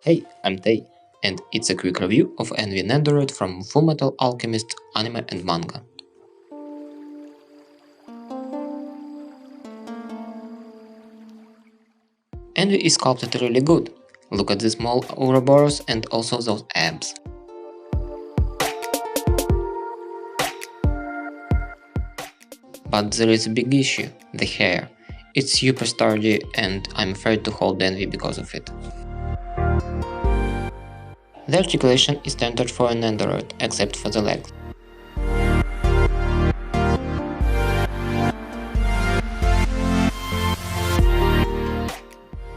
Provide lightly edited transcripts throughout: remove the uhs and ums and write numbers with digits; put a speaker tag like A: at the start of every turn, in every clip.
A: Hey, I'm Tay, and it's a quick review of Nendoroid from Fullmetal Alchemist anime and manga. Envy is sculpted really good. Look at the small Ouroboros and also those abs. But there is a big issue, the hair. It's super sturdy and I'm afraid to hold Envy because of it. The articulation is standard for a Nendoroid, except for the legs.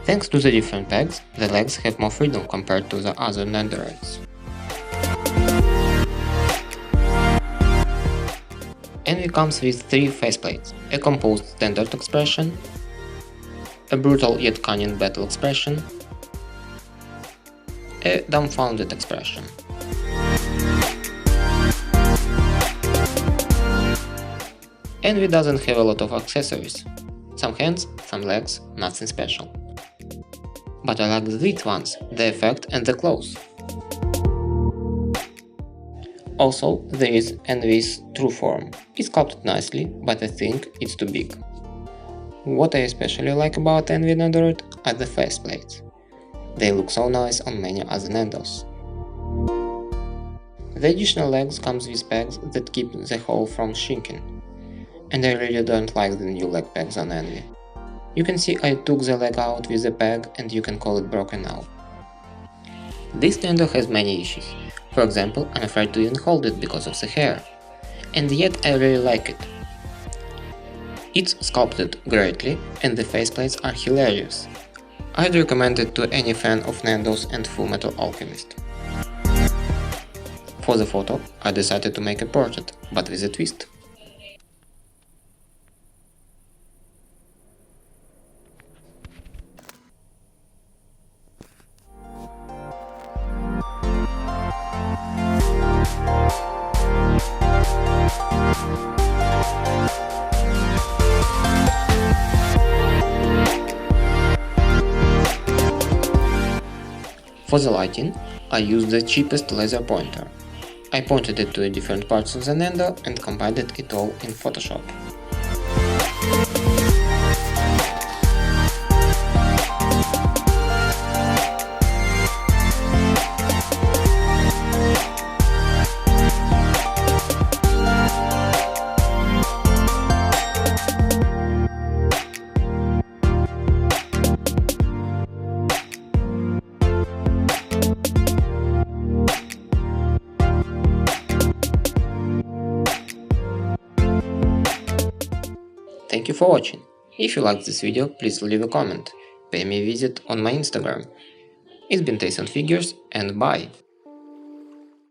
A: Thanks to the different pegs, the legs have more freedom compared to the other Nendoroids. Envy comes with 3 faceplates, a composed standard expression, a brutal yet cunning battle expression, a dumbfounded expression. Envy doesn't have a lot of accessories. Some hands, some legs, nothing special. But I like these ones, the effect and the clothes. Also, there is Envy's true form. It's sculpted nicely, but I think it's too big. What I especially like about Envy Nendoroid are the faceplates. They look so nice on many other Nendos. The additional legs comes with pegs that keep the hole from shrinking. And I really don't like the new leg pegs on Envy. You can see I took the leg out with a peg and you can call it broken now. This Nendo has many issues. For example, I'm afraid to even hold it because of the hair. And yet I really like it. It's sculpted greatly and the faceplates are hilarious. I'd recommend it to any fan of Nendos and Fullmetal Alchemist. For the photo, I decided to make a portrait, but with a twist. For the lighting, I used the cheapest laser pointer. I pointed it to the different parts of the Nendo and combined it all in Photoshop. Thank you for watching. If you liked this video, please leave a comment, pay me a visit on my Instagram. It's been Teisson Figures, and bye!